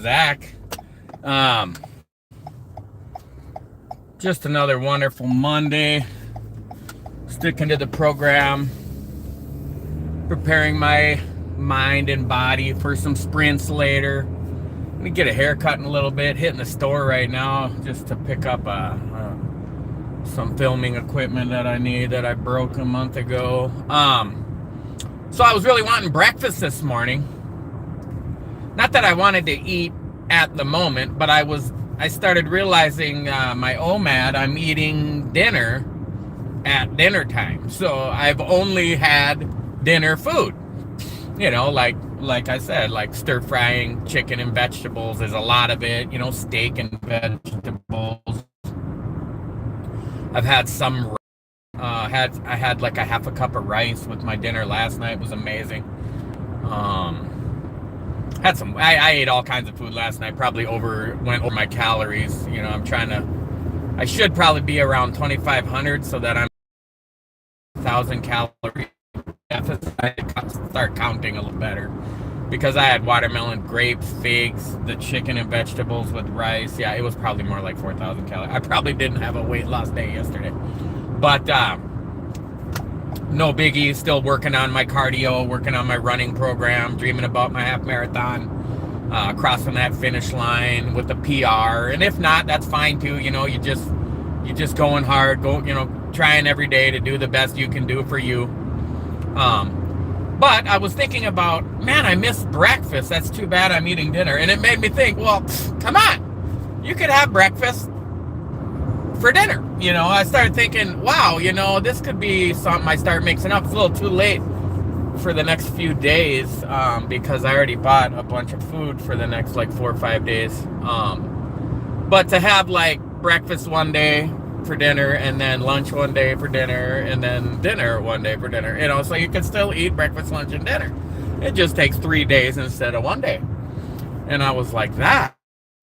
Zach. Um, just another wonderful Monday. Sticking to the program, preparing my mind and body for some sprints later. I'm gonna get a haircut in a little bit. Hitting the store right now just to pick up some filming equipment that I need that I broke a month ago. So I was really wanting breakfast this morning. Not that I wanted to eat at the moment, but I started realizing my OMAD, I'm eating dinner at dinner time. So I've only had dinner food. You know, like I said, like stir frying chicken and vegetables is a lot of it, you know, steak and vegetables. I've had some I had like a half a cup of rice with my dinner last night. It was amazing. Had some. I ate all kinds of food last night. Probably went over my calories. You know, I should probably be around 2,500 so that I'm 1,000 calorie deficit. I start counting a little better because I had watermelon, grapes, figs, the chicken and vegetables with rice. Yeah, it was probably more like 4,000 calories. I probably didn't have a weight loss day yesterday, but no biggie. Still working on my cardio, working on my running program, dreaming about my half marathon, crossing that finish line with a PR. And if not, that's fine too. You know, you just going hard, trying every day to do the best you can do for you. But I was thinking about, man, I missed breakfast. That's too bad I'm eating dinner. And it made me think, well, come on, you could have breakfast for dinner. You know, I started thinking, wow, you know, this could be something I start mixing up. It's a little too late for the next few days because I already bought a bunch of food for the next like 4 or 5 days. But to have like breakfast one day for dinner and then lunch one day for dinner and then dinner one day for dinner, you know, so you can still eat breakfast, lunch, and dinner. It just takes 3 days instead of one day. And I was like, that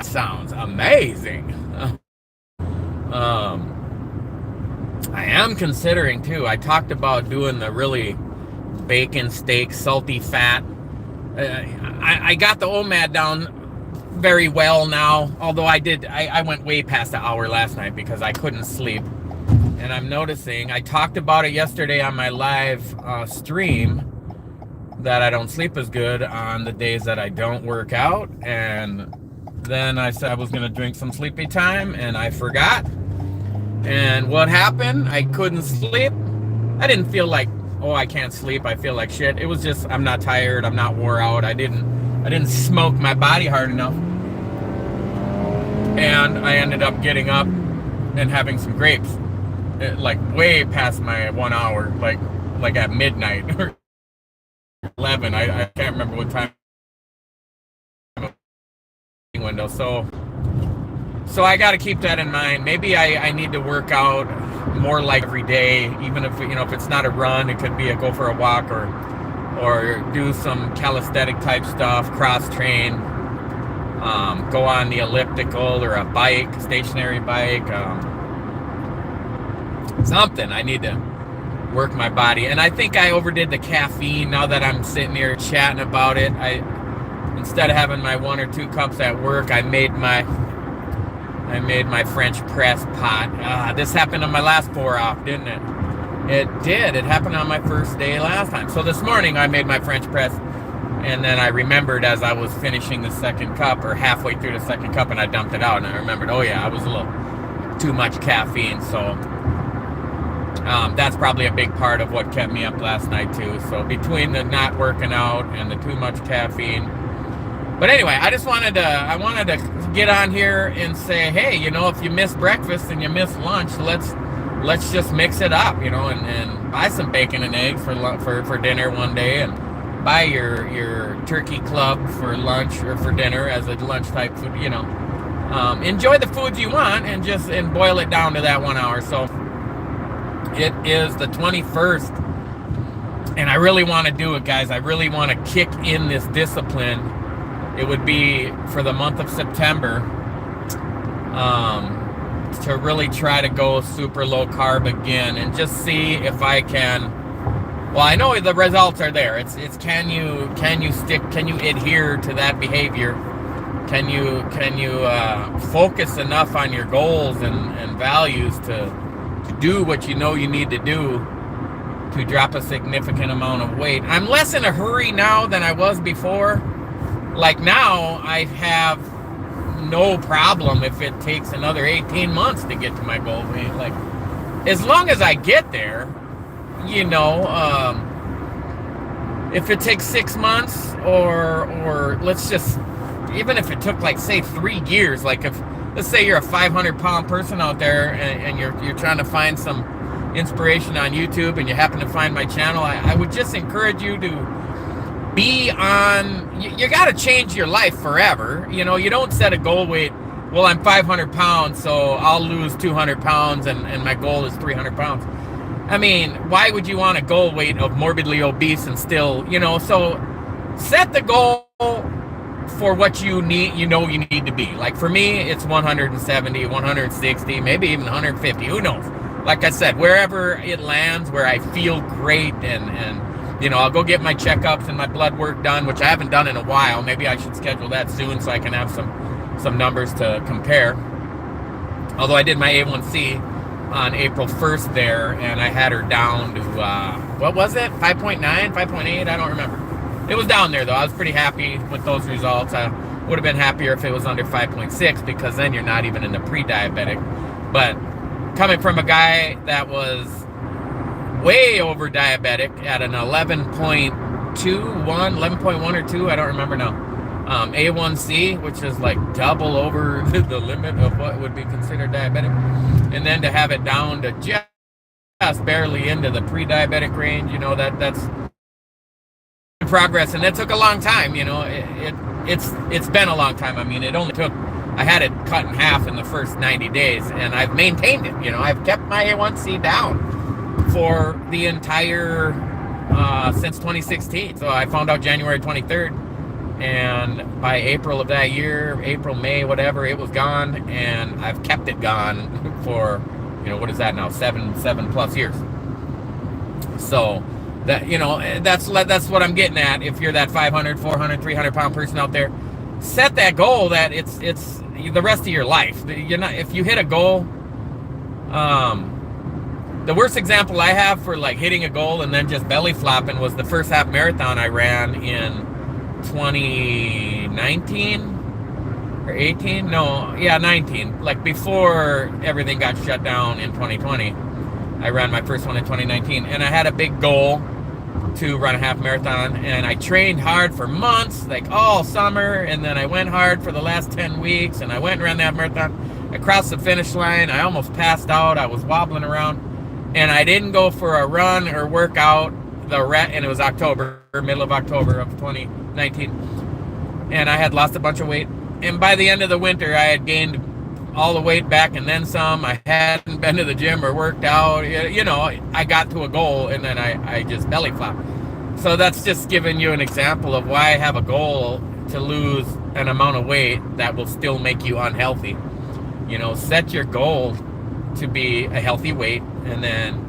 sounds amazing. I am considering too. I talked about doing the really bacon, steak, salty fat. I got the OMAD down very well now, although I went way past an hour last night because I couldn't sleep. And I'm noticing, I talked about it yesterday on my live stream, that I don't sleep as good on the days that I don't work out. And then I said I was going to drink some sleepy time, and I forgot. And what happened? I couldn't sleep. I didn't feel like, oh, I can't sleep, I feel like shit. It was just, I'm not tired, I'm not wore out. I didn't smoke my body hard enough. And I ended up getting up and having some grapes, like way past my 1 hour, like at midnight or 11. I can't remember what time window. So I got to keep that in mind. Maybe I need to work out more like every day, even if, you know, if it's not a run, it could be a go for a walk or do some calisthenic type stuff, cross train, go on the elliptical or a bike, stationary bike, something. I need to work my body. And I think I overdid the caffeine. Now that I'm sitting here chatting about it, instead of having my 1 or 2 cups at work, I made my French press pot. This happened on my last pour off, didn't it? It did. It happened on my first day last time. So this morning I made my French press, and then I remembered as I was finishing the second cup, or halfway through the second cup, and I dumped it out, and I remembered, oh yeah, I was a little too much caffeine. So that's probably a big part of what kept me up last night too. So between the not working out and the too much caffeine. But anyway, I wanted to get on here and say, hey, you know, if you miss breakfast and you miss lunch, let's just mix it up, you know, and buy some bacon and eggs for dinner one day, and buy your turkey club for lunch or for dinner as a lunch type food, you know. Enjoy the foods you want and boil it down to that 1 hour. So it is the 21st, and I really want to do it, guys. I really want to kick in this discipline. It would be for the month of September, to really try to go super low carb again and just see if I can. Well, I know the results are there. It's can you adhere to that behavior Can you focus enough on your goals and values to do what you know you need to do to drop a significant amount of weight? I'm less in a hurry now than I was before. Like now, I have no problem if it takes another 18 months to get to my goal weight. Like, as long as I get there, you know, if it takes 6 months or let's just, even if it took like say 3 years, like if, let's say you're a 500-pound person out there and you're trying to find some inspiration on YouTube and you happen to find my channel, I would just encourage you to be on, you got to change your life forever. You know, you don't set a goal weight, well, I'm 500 pounds, so I'll lose 200 pounds and my goal is 300 pounds. I mean, why would you want a goal weight of morbidly obese and still, you know, so set the goal for what you need, you know, you need to be. Like for me, it's 170, 160, maybe even 150, who knows? Like I said, wherever it lands, where I feel great and you know, I'll go get my checkups and my blood work done, which I haven't done in a while. Maybe I should schedule that soon so I can have some numbers to compare. Although I did my A1C on April 1st there, and I had her down to, what was it? 5.9, 5.8? I don't remember. It was down there, though. I was pretty happy with those results. I would have been happier if it was under 5.6, because then you're not even in the pre-diabetic. But coming from a guy that was way over diabetic at an 11.1 or 2, I don't remember now. A1C, which is like double over the limit of what would be considered diabetic. And then to have it down to just barely into the pre-diabetic range, you know, that's progress. And that took a long time, you know, it's been a long time. I mean, it only took, I had it cut in half in the first 90 days and I've maintained it. You know, I've kept my A1C down for the entire, since 2016. So I found out January 23rd. And by April of that year, April, May, whatever, it was gone, and I've kept it gone for, you know, what is that now, seven plus years. So that, you know, that's what I'm getting at. If you're that 500, 400, 300 pound person out there, set that goal that it's the rest of your life. You're not, if you hit a goal, the worst example I have for like hitting a goal and then just belly flopping was the first half marathon I ran in 2019 or 18, no, yeah, 19, like before everything got shut down in 2020. I ran my first one in 2019, and I had a big goal to run a half marathon, and I trained hard for months, like all summer, and then I went hard for the last 10 weeks, and I went and ran the half marathon. I crossed the finish line, I almost passed out, I was wobbling around, and I didn't go for a run or workout and it was October, middle of October of 2019, and I had lost a bunch of weight, and by the end of the winter I had gained all the weight back and then some. I hadn't been to the gym or worked out, you know, I got to a goal and then I just belly flopped. So that's just giving you an example of why I have a goal to lose an amount of weight that will still make you unhealthy. You know, set your goal to be a healthy weight and then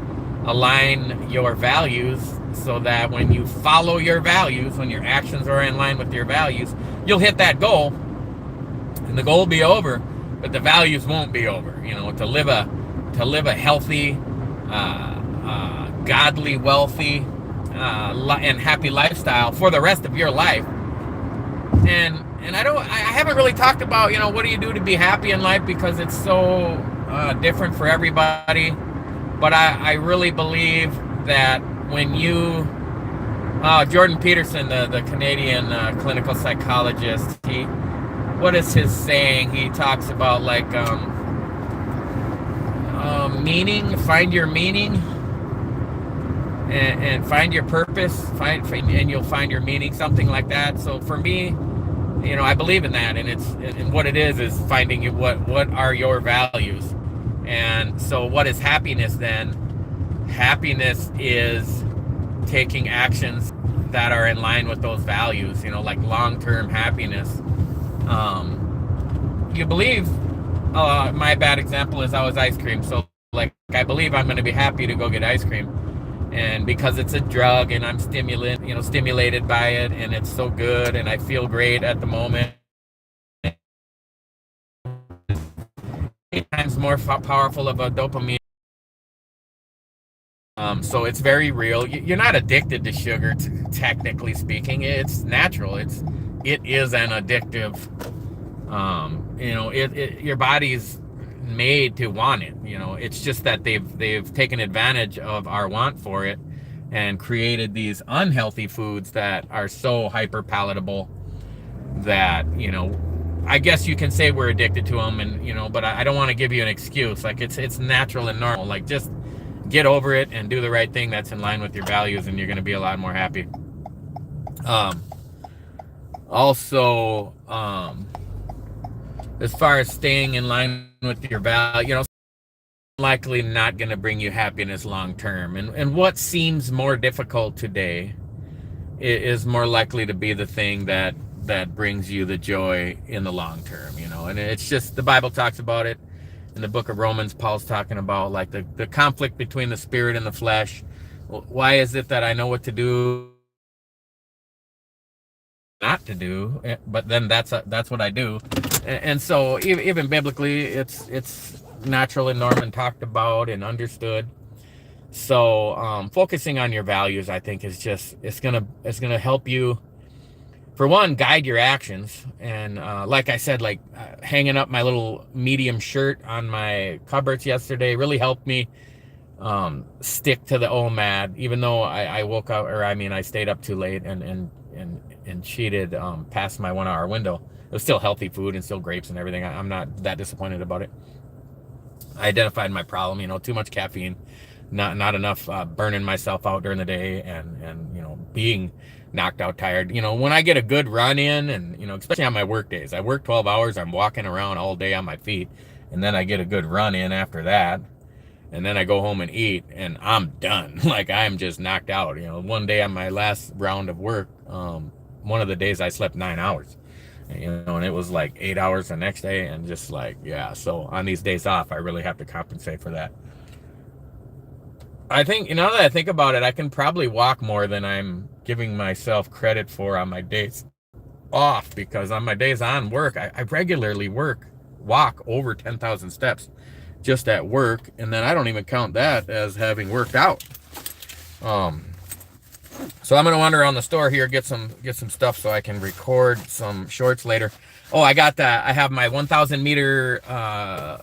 align your values so that when you follow your values, when your actions are in line with your values, you'll hit that goal and the goal will be over, but the values won't be over. You know, to live a healthy, godly, wealthy, and happy lifestyle for the rest of your life. And I haven't really talked about, you know, what do you do to be happy in life, because it's so different for everybody. But I really believe that when you, Jordan Peterson, the Canadian clinical psychologist, what is his saying? He talks about like meaning, find your meaning, and find your purpose, and you'll find your meaning, something like that. So for me, you know, I believe in that, and what it is finding what are your values. And so what is happiness then? Happiness is taking actions that are in line with those values, you know, like long-term happiness. You believe, my bad example is I was ice cream. So like, I believe I'm going to be happy to go get ice cream. And because it's a drug and I'm stimulated by it and it's so good and I feel great at the moment. times more powerful of a dopamine. So it's very real. You're not addicted to sugar, technically speaking. It's natural. It is an addictive. Your body's made to want it. It's just that they've taken advantage of our want for it and created these unhealthy foods that are so hyper palatable that I guess you can say we're addicted to them, and but I don't want to give you an excuse. Like it's natural and normal. Like just get over it and do the right thing that's in line with your values, and you're going to be a lot more happy. Also, as far as staying in line with your value, likely not going to bring you happiness long term. And what seems more difficult today is more likely to be the thing that brings you the joy in the long term, and it's just, the Bible talks about it. In the book of Romans, Paul's talking about like the conflict between the spirit and the flesh. Why is it that I know what to do, not to do, but then that's what I do? And so even biblically, it's natural and normal and talked about and understood. So focusing on your values, I think, is just it's gonna help you, for one, guide your actions. And like I said, like hanging up my little medium shirt on my cupboards yesterday really helped me stick to the OMAD, even though I woke up, I stayed up too late and cheated past my 1 hour window. It was still healthy food and still grapes and everything. I'm not that disappointed about it. I identified my problem, too much caffeine, not enough burning myself out during the day, and being knocked out tired. When I get a good run in, and especially on my work days, I work 12 hours, I'm walking around all day on my feet, and then I get a good run in after that, and then I go home and eat, and I'm done. Like, I'm just knocked out. One day on my last round of work, one of the days I slept 9 hours, and it was like 8 hours the next day, and just like, yeah. So on these days off, I really have to compensate for that. I think, now that I think about it, I can probably walk more than I'm giving myself credit for on my days off, because on my days on work, I regularly walk over 10,000 steps just at work, and then I don't even count that as having worked out. So I'm gonna wander around the store here, get some stuff so I can record some shorts later. Oh, I have my 1,000 meter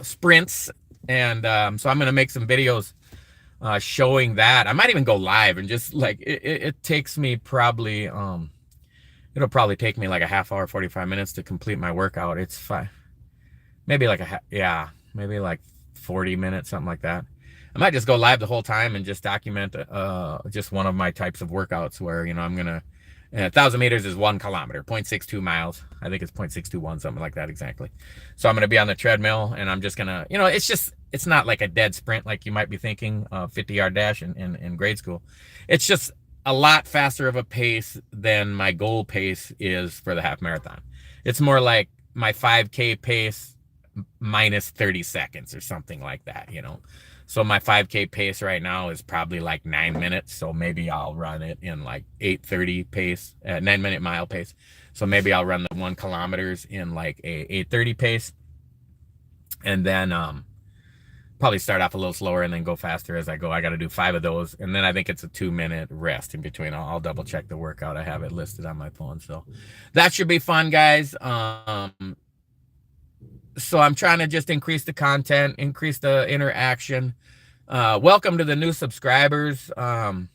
sprints, and so I'm gonna make some videos showing that. I might even go live and just like it takes me probably it'll probably take me like a half hour, 45 minutes to complete my workout. It's fine, maybe like maybe like 40 minutes, something like that. I might just go live the whole time and just document just one of my types of workouts where I'm gonna 1,000 meters is 1 kilometer, 0.62 miles. I think it's 0.621, something like that exactly. So I'm gonna be on the treadmill, and I'm just gonna, it's not like a dead sprint like you might be thinking, 50-yard dash in grade school. It's just a lot faster of a pace than my goal pace is for the half marathon. It's more like my 5K pace minus 30 seconds or something like that, So my 5K pace right now is probably like 9 minutes. So maybe I'll run it in like 8:30 pace, 9-minute mile pace. So maybe I'll run the 1 kilometers in like a 8:30 pace, and then probably start off a little slower and then go faster as I go. I got to do 5 of those, and then I think it's a 2-minute rest in between. I'll double check the workout. I have it listed on my phone, so that should be fun, guys. So I'm trying to just increase the content, increase the interaction. Welcome to the new subscribers. I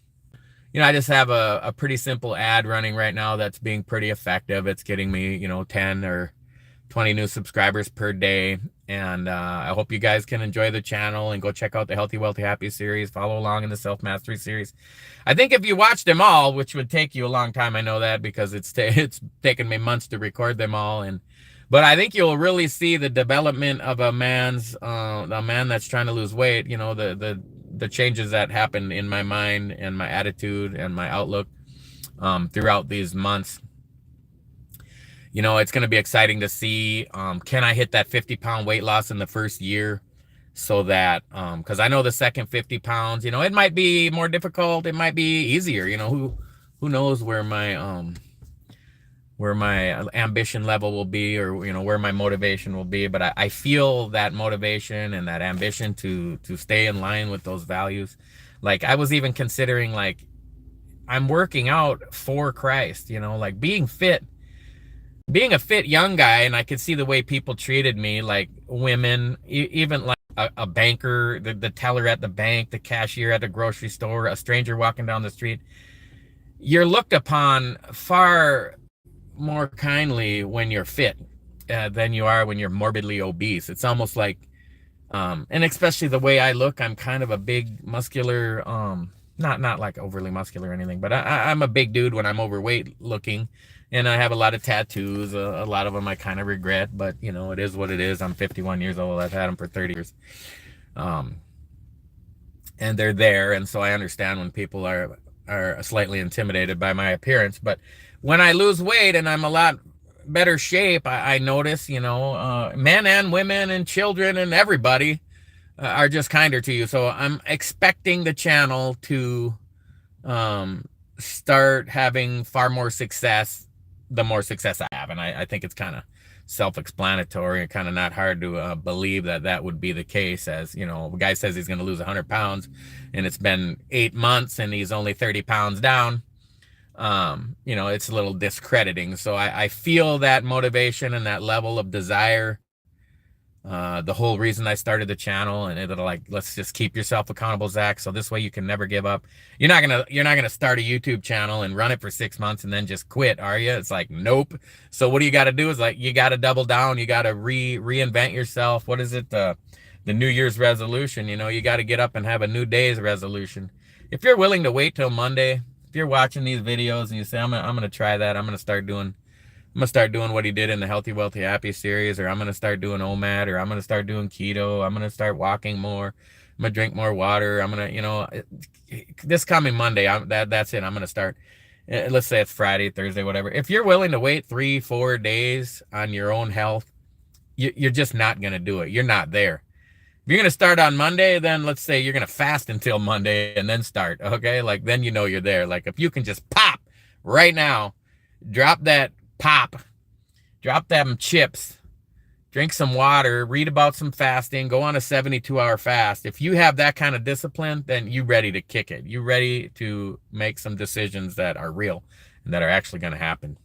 just have a pretty simple ad running right now that's being pretty effective. It's getting me, 10 or 20 new subscribers per day. And I hope you guys can enjoy the channel and go check out the Healthy, Wealthy, Happy series. Follow along in the Self-Mastery series. I think if you watch them all, which would take you a long time, I know that, because it's taken me months to record them all, but I think you'll really see the development of a man that's trying to lose weight. The changes that happened in my mind and my attitude and my outlook throughout these months. It's going to be exciting to see, can I hit that 50-pound weight loss in the first year, so that, because I know the second 50 pounds, it might be more difficult. It might be easier. Who knows where where my ambition level will be, or you know, where my motivation will be. But I feel that motivation and that ambition to stay in line with those values. Like I was even considering, like, I'm working out for Christ, you know, like being fit, being a fit young guy. And I could see the way people treated me, like women, even like a banker, the teller at the bank, the cashier at the grocery store, a stranger walking down the street. You're looked upon far more kindly when you're fit than you are when you're morbidly obese. It's almost like, and especially the way I look, I'm kind of a big muscular, not like overly muscular or anything, but I'm a big dude when I'm overweight looking, and I have a lot of tattoos. A lot of them I kind of regret, but you know, it is what it is. I'm 51 years old. I've had them for 30 years. And they're there. And so I understand when people are slightly intimidated by my appearance. But when I lose weight and I'm a lot better shape, I notice, you know, men and women and children and everybody are just kinder to you. So I'm expecting the channel to start having far more success the more success I have. And I think it's kind of self-explanatory and kind of not hard to believe that that would be the case. As you know, the guy says he's going to lose 100 pounds and it's been 8 months and he's only 30 pounds down. You know, it's a little discrediting. So I feel that motivation and that level of desire. The whole reason I started the channel, and it'll like, let's just keep yourself accountable, Zach. So this way you can never give up. You're not gonna start a YouTube channel and run it for 6 months and then just quit, are you? It's like, nope. So what do you got to do is like, you got to double down. You got to reinvent yourself. What is it? The New Year's resolution, you know, you got to get up and have a new day's resolution. If you're willing to wait till Monday, if you're watching these videos and you say, I'm gonna try that, I'm gonna start doing what he did in the Healthy, Wealthy, Happy series, or I'm going to start doing OMAD, or I'm going to start doing keto. I'm going to start walking more. I'm going to drink more water. I'm going to, you know, this coming Monday, that's it. I'm going to start, let's say it's Friday, Thursday, whatever. If you're willing to wait 3-4 days on your own health, you're just not going to do it. You're not there. If you're going to start on Monday, then let's say you're going to fast until Monday and then start. Okay. Like then, you know, you're there. Like if you can just pop right now, drop them chips, drink some water, read about some fasting, go on a 72-hour fast. If you have that kind of discipline, then you're ready to kick it. You're ready to make some decisions that are real and that are actually going to happen.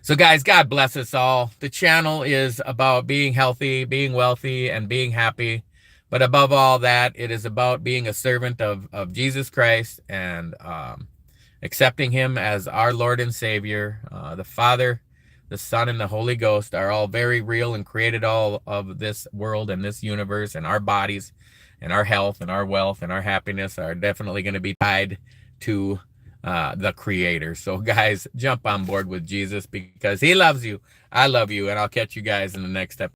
So guys, God bless us all. The channel is about being healthy, being wealthy, and being happy. But above all that, it is about being a servant of Jesus Christ and accepting him as our Lord and Savior. The Father, the Son, and the Holy Ghost are all very real and created all of this world and this universe, and our bodies and our health and our wealth and our happiness are definitely going to be tied to the Creator. So guys, jump on board with Jesus because he loves you. I love you, and I'll catch you guys in the next episode.